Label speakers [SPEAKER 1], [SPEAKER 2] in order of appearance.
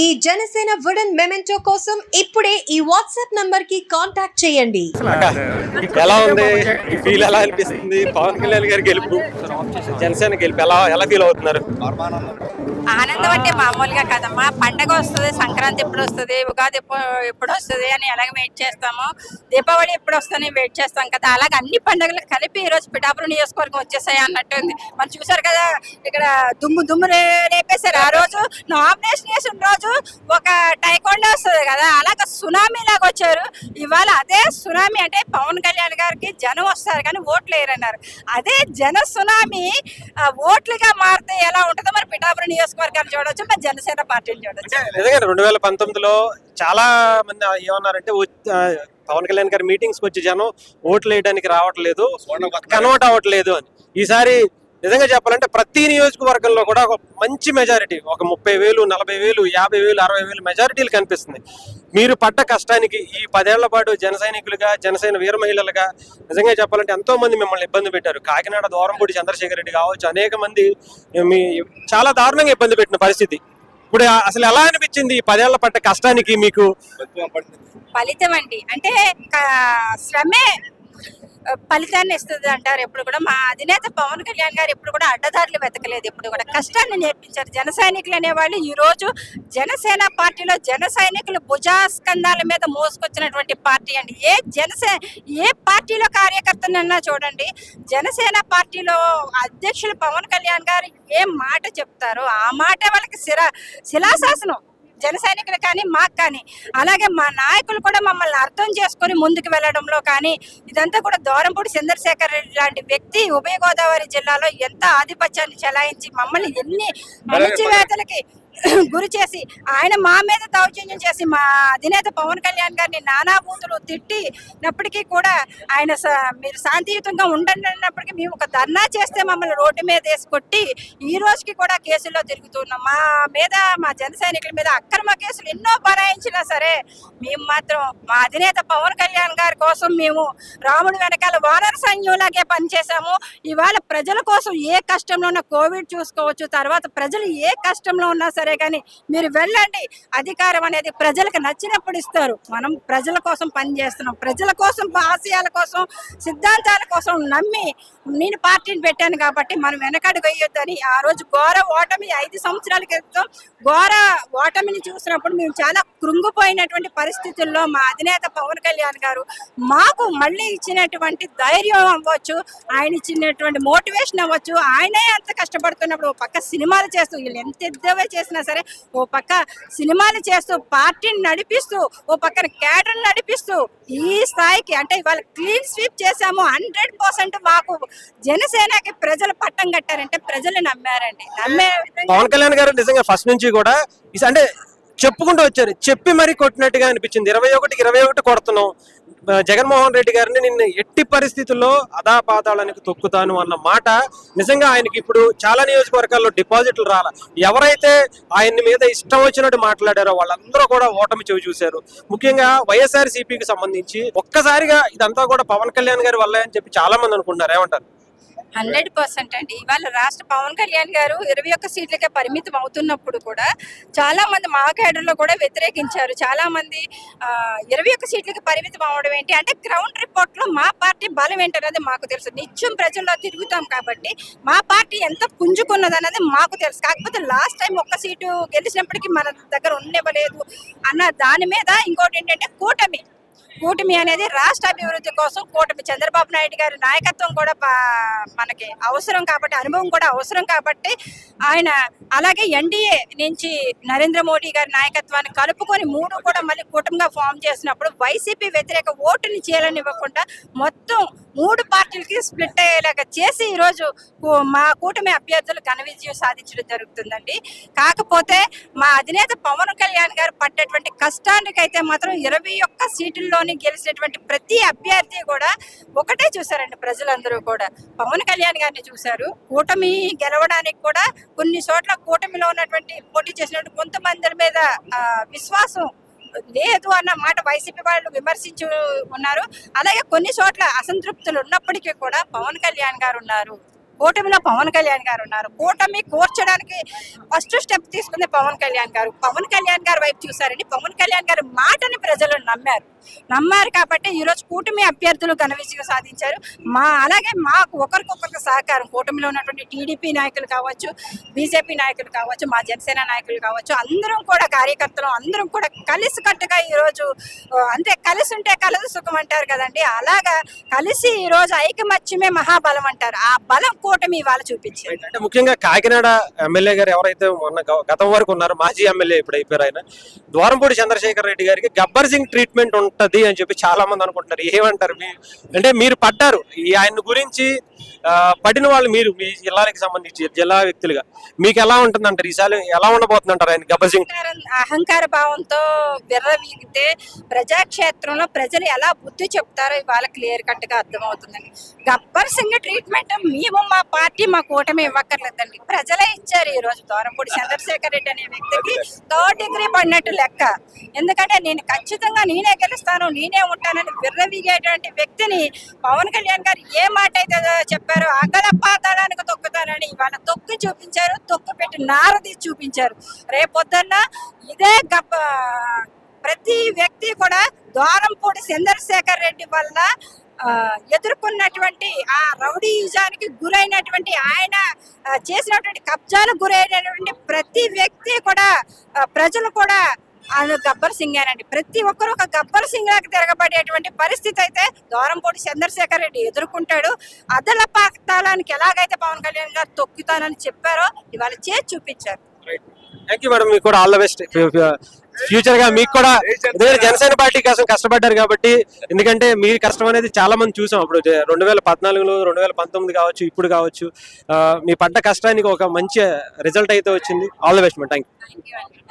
[SPEAKER 1] ఈ Janasena wooden memento కోసం ఇప్పుడే ఈ వాట్సాప్ నంబర్ కి కాంటాక్ట్ చేయండి.
[SPEAKER 2] ఎలా ఉంది ఈ ఫీల్ ఎలా అనిపిస్తుంది? పవన్ కళ్యాణ్ గారి గెలుపు, జనసేన గెలుపు ఎలా ఫీల్ అవుతున్నారు?
[SPEAKER 3] ఆనందం అంటే మామూలుగా కదమ్మా. పండగ వస్తుంది, సంక్రాంతి ఎప్పుడు వస్తుంది, ఉగాది ఎప్పుడు వస్తుంది అని ఎలాగ వెయిట్ చేస్తాము, దీపావళి ఎప్పుడు వస్తుందని వెయిట్ చేస్తాం కదా, అలాగే అన్ని పండుగలు కలిపి ఈ రోజు పిఠాపురం నియోజకవర్గం వచ్చేసాయి అన్నట్టుంది. మనం చూసారు కదా, ఇక్కడ దుమ్ము రేపేశారు. ఆ రోజు నామినేషన్ వేసిన రోజు ఒక టైకోండా వస్తుంది కదా, అలాగ సునామీ లాగా వచ్చారు. ఇవాళ అదే సునామీ అంటే పవన్ కళ్యాణ్ గారికి జనం వస్తారు కానీ ఓట్లు వేయరన్నారు. అదే జన సునామీ ఓట్లుగా మారితే ఎలా ఉంటుందో మరి పిఠాపురం నియోజకవర్గాన్ని చూడొచ్చు, మరి జనసేన పార్టీని చూడొచ్చు.
[SPEAKER 2] నిజంగా 2019లో చాలా మంది ఏమన్నారంటే పవన్ కళ్యాణ్ గారి మీటింగ్స్ కి వచ్చి జనం ఓట్లు వేయడానికి రావట్లేదు, కన్వర్ట్ అవ్వట్లేదు అని. ఈసారి నిజంగా చెప్పాలంటే ప్రతి నియోజకవర్గంలో కూడా ఒక మంచి మెజారిటీ, ఒక 30,000, 40,000, 50,000, 60,000 మెజారిటీలు కనిపిస్తుంది. మీరు పడ్డ కష్టానికి ఈ 10 ఏళ్ల పాటు జన సైనికులుగా, జనసేన వీర మహిళలుగా నిజంగా చెప్పాలంటే ఎంతో మంది మిమ్మల్ని ఇబ్బంది పెట్టారు. కాకినాడ దూరంపూడి చంద్రశేఖర్ రెడ్డి కావచ్చు, అనేక మంది చాలా దారుణంగా ఇబ్బంది పెట్టిన పరిస్థితి. ఇప్పుడు అసలు ఎలా అనిపించింది ఈ 10 ఏళ్ల పడ్డ కష్టానికి మీకు
[SPEAKER 3] ఫలితం అండి? అంటే శ్రమే ఫలితాన్ని ఇస్తుంది అంటారు. ఎప్పుడు కూడా మా అధినేత పవన్ కళ్యాణ్ గారు ఎప్పుడు కూడా అడ్డదారులు వెతకలేదు, ఎప్పుడు కూడా కష్టాన్ని నేర్పించారు. జన సైనికులు అనేవాళ్ళు ఈ రోజు జనసేన పార్టీలో జన సైనికులు భుజాస్కంధాల మీద మోసుకొచ్చినటువంటి పార్టీ అండి. ఏ పార్టీలో కార్యకర్తనన్నా చూడండి, జనసేన పార్టీలో అధ్యక్షులు పవన్ కళ్యాణ్ గారు ఏ మాట చెప్తారో ఆ మాట వాళ్ళకి శిలాశాసనం, జన సైనికులు కానీ మాకు కానీ. అలాగే మా నాయకులు కూడా మమ్మల్ని అర్థం చేసుకొని ముందుకు వెళ్ళడంలో కానీ, ఇదంతా కూడా దూరంపూడి చంద్రశేఖర్ రెడ్డి లాంటి వ్యక్తి ఉభయ గోదావరి జిల్లాలో ఎంత ఆధిపత్యాన్ని చెలాయించి మమ్మల్ని ఎన్ని అణచివేతలకి గురి చేసి ఆయన మా మీద దౌర్జన్యం చేసి మా అధినేత పవన్ కళ్యాణ్ గారిని నానా బూతులు తిట్టినప్పటికీ కూడా ఆయన మీరు శాంతియుతంగా ఉండండి అన్నప్పటికీ మేము ఒక ధర్నా చేస్తే మమ్మల్ని రోడ్డు మీద వేసి కొట్టి ఈ రోజుకి కూడా కేసుల్లో తిరుగుతున్నాం. మా మీద, మా జన సైనికుల మీద అక్రమ కేసులు ఎన్నో బనాయించినా సరే మేము మాత్రం మా అధినేత పవన్ కళ్యాణ్ గారి కోసం మేము రాముడి వెనకాల వానర సైన్యంలాగే పనిచేసాము. ఇవాళ ప్రజల కోసం ఏ కష్టంలో ఉన్న కోవిడ్ చూసుకోవచ్చు, తర్వాత ప్రజలు ఏ కష్టంలో ఉన్నా సరే కానీ మీరు వెళ్ళండి, అధికారం అనేది ప్రజలకు నచ్చినప్పుడు ఇస్తారు. మనం ప్రజల కోసం పనిచేస్తున్నాం, ప్రజల కోసం, ఆశయాల కోసం, సిద్ధాంతాల కోసం నమ్మి నేను పార్టీని పెట్టాను కాబట్టి మనం వెనకడుగు వేయొద్దని ఆ రోజు ఘోర ఓటమి 5 సంవత్సరాల క్రితం ఘోర ఓటమిని చూసినప్పుడు మేము చాలా కృంగిపోయినటువంటి పరిస్థితుల్లో మా అధినేత పవన్ కళ్యాణ్ గారు మాకు మళ్ళీ ఇచ్చినటువంటి ధైర్యం అవ్వచ్చు, ఆయన ఇచ్చినటువంటి మోటివేషన్ అవ్వచ్చు. ఆయనే అంత కష్టపడుతున్నప్పుడు ఓ పక్క సినిమాలు చేస్తూ, వీళ్ళు ఎంత ఎద్దవే చేసినా సరే ఓ పక్క సినిమాలు చేస్తూ, పార్టీని నడిపిస్తూ, ఓ పక్కన క్యాడర్ నడిపిస్తూ ఈ స్థాయికి అంటే ఇవాళ క్లీన్ స్వీప్ చేశాము. 100% మాకు జనసేనకి ప్రజలు పట్టం కట్టారంటే ప్రజలు నమ్మారండి.
[SPEAKER 2] పవన్ కళ్యాణ్ గారు నిజంగా ఫస్ట్ నుంచి కూడా అంటే చెప్పుకుంటూ వచ్చారు, చెప్పి మరీ కొట్టినట్టుగా అనిపించింది. 21కి 21 కొడుతున్నాం, జగన్మోహన్ రెడ్డి గారిని నిన్న ఎట్టి పరిస్థితుల్లో అదాపాతాళానికి తొక్కుతాను అన్న మాట నిజంగా ఆయనకి ఇప్పుడు చాలా నియోజకవర్గాల్లో డిపాజిట్లు రాల. ఎవరైతే ఆయన మీద ఇష్టం వచ్చినట్టు మాట్లాడారో వాళ్ళందరూ కూడా ఓటమి చెవి చూశారు. ముఖ్యంగా వైఎస్ఆర్సీపీకి సంబంధించి ఒక్కసారిగా ఇదంతా కూడా పవన్ కళ్యాణ్ గారి వల్లే అని చెప్పి చాలా మంది అనుకుంటున్నారు. ఏమంటారు?
[SPEAKER 3] 100% అండి. ఇవాళ రాష్ట్ర పవన్ కళ్యాణ్ గారు 21 సీట్లకే పరిమితం అవుతున్నప్పుడు కూడా చాలా మంది మా కేడర్లో కూడా వ్యతిరేకించారు. చాలా మంది 21 సీట్లకి పరిమితం అవడం ఏంటి అంటే గ్రౌండ్ రిపోర్ట్ లో మా పార్టీ బలం ఏంటనేది మాకు తెలుసు. నిత్యం ప్రజల్లో తిరుగుతాం కాబట్టి మా పార్టీ ఎంత పుంజుకున్నది అనేది మాకు తెలుసు. కాకపోతే లాస్ట్ టైం 1 సీటు గెలిచినప్పటికీ మన దగ్గర ఉండవలేదు అన్న దాని మీద ఇంకోటి ఏంటంటే కూటమి అనేది రాష్ట్ర అభివృద్ధి కోసం కూటమి చంద్రబాబు నాయుడు గారి నాయకత్వం కూడా మనకి అవసరం కాబట్టి, అనుభవం కూడా అవసరం కాబట్టి ఆయన అలాగే ఎన్డీఏ నుంచి నరేంద్ర మోడీ గారి నాయకత్వాన్ని కలుపుకొని 3 కూడా మళ్ళీ కూటమిగా ఫామ్ చేసినప్పుడు వైసీపీ వ్యతిరేక ఓటుని చేయనివ్వకుండా మొత్తం 3 పార్టీలకి స్ప్లిట్ అయ్యేలాగా చేసి ఈరోజు మా కూటమి అభ్యర్థులు ఘన విజయం సాధించడం జరుగుతుందండి. కాకపోతే మా అధినేత పవన్ కళ్యాణ్ గారు పడ్డటువంటి కష్టానికైతే మాత్రం 21 సీట్లలో గెలిచినటువంటి ప్రతి అభ్యర్థి కూడా ఒకటే చూసారండి. ప్రజలందరూ కూడా పవన్ కళ్యాణ్ గారిని చూశారు. కూటమి గెలవడానికి కూడా కొన్ని చోట్ల కూటమిలో ఉన్నటువంటి పోటీ చేసినటువంటి కొంతమంది మీద విశ్వాసం లేదు అన్న మాట వైసీపీ వాళ్ళు విమర్శించి ఉన్నారు. అలాగే కొన్ని చోట్ల అసంతృప్తులు ఉన్నప్పటికీ కూడా పవన్ కళ్యాణ్ గారు ఉన్నారు. కూటమిలో పవన్ కళ్యాణ్ గారు ఉన్నారు. కూటమి కూర్చడానికి ఫస్ట్ స్టెప్ తీసుకుంది పవన్ కళ్యాణ్ గారు. పవన్ కళ్యాణ్ గారు వైపు చూసారండి. పవన్ కళ్యాణ్ గారి మాటని ప్రజలు నమ్మారు కాబట్టి ఈ రోజు కూటమి అభ్యర్థులు ఘన విజయం సాధించారు. అలాగే మాకు ఒకరికొకరికి సహకారం, కూటమిలో ఉన్నటువంటి టీడీపీ నాయకులు కావచ్చు, బీజేపీ నాయకులు కావచ్చు, మా జనసేన నాయకులు కావచ్చు, అందరం కూడా కార్యకర్తలు అందరం కూడా కలిసికట్టుగా ఈ రోజు అంతే కలిసి ఉంటే కలదు సుఖం అంటారు కదండి. అలాగా కలిసి ఈ రోజు ఐకమత్యమే మహాబలం అంటారు. ఆ బలం కూటమి ఇవాళ చూపించారు.
[SPEAKER 2] అంటే ముఖ్యంగా కాకినాడ ఎమ్మెల్యే గారు ఎవరైతే మొన్న గతం వరకు ఉన్నారో, మాజీ ఎమ్మెల్యే ఇప్పుడు అయిపోయారు ఆయన, ద్వారంపూడి చంద్రశేఖర్ రెడ్డి గారికి గబ్బర్ సింగ్ ట్రీట్మెంట్ ఉంటది అని చెప్పి చాలా మంది అనుకుంటున్నారు. ఏమంటారు? అంటే మీరు పడ్డారు, ఈ ఆయన గురించి పడిన వాళ్ళు మీరు, మీ జిల్లాలకు సంబంధించి జిల్లా వ్యక్తులుగా మీకు ఎలా ఉంటుంది అంటారు? ఈసారి ఎలా ఉండబోతుంది అంటారు ఆయన గబ్బర్ సింగ్?
[SPEAKER 3] అహంకార భావంతో విర్రవీగితే ప్రజాక్షేత్రంలో ప్రజలు ఎలా బుద్ధి చెప్తారో ఇవాళ క్లియర్ కట్ గా అర్థమవుతుందండి. గబ్బర్ సింగ్ ట్రీట్మెంట్ మేము మా పార్టీ మా కూటమి ఇవ్వక్కర్లేదండి, ప్రజలే ఇచ్చారు. ఈ రోజు ద్వారంపూడి చంద్రశేఖర్ రెడ్డి అనే వ్యక్తికి 3rd డిగ్రీ పడినట్టు లెక్క. ఎందుకంటే నేను ఖచ్చితంగా నేనే గెలుస్తాను, నేనే ఉంటానని విర్రవీగేటువంటి వ్యక్తిని పవన్ కళ్యాణ్ గారు ఏ మాట అయితే చెప్పారో అగల పాతాళానికి తొక్కుతానని ఇవాళ తొక్కి చూపించారు. తొక్కు పెట్టి నారది చూపించారు. రేపొద్దున్న ఇదే ప్రతి వ్యక్తి కూడా ద్వారంపూడి చంద్రశేఖర్ రెడ్డి వల్ల ఎదుర్కొన్నటువంటి ఆ రౌడీజానికి గురైనటువంటి, ఆయన చేసినటువంటి కబ్జాలకు గురైనటువంటి ప్రతి వ్యక్తి కూడా ప్రజలు కూడా గబ్బర్ సింగ్ అనండి. ప్రతి ఒక్కరు ఒక గబ్బర్ సింగ్ లాగా తిరగబడేటువంటి పరిస్థితి అయితే ద్వారంపూడి చంద్రశేఖర్ రెడ్డి ఎదుర్కొంటాడు. అదల పాతాళానికి ఎలాగైతే పవన్ కళ్యాణ్ గారు తొక్కుతానని చెప్పారో ఇవాళ చేసి చూపించారు.
[SPEAKER 2] థ్యాంక్ యూ మేడం, మీకు కూడా ఆల్ ద బెస్ట్. ఫ్యూచర్ గా మీకు కూడా జనసేన పార్టీ కోసం కష్టపడ్డారు కాబట్టి, ఎందుకంటే మీ కష్టం అనేది చాలా మంది చూసాం. అప్పుడు 2014లో 2019 కావచ్చు, ఇప్పుడు కావచ్చు, మీ పడ్డ కష్టానికి ఒక మంచి రిజల్ట్ అయితే వచ్చింది. All the best madam. Thank you.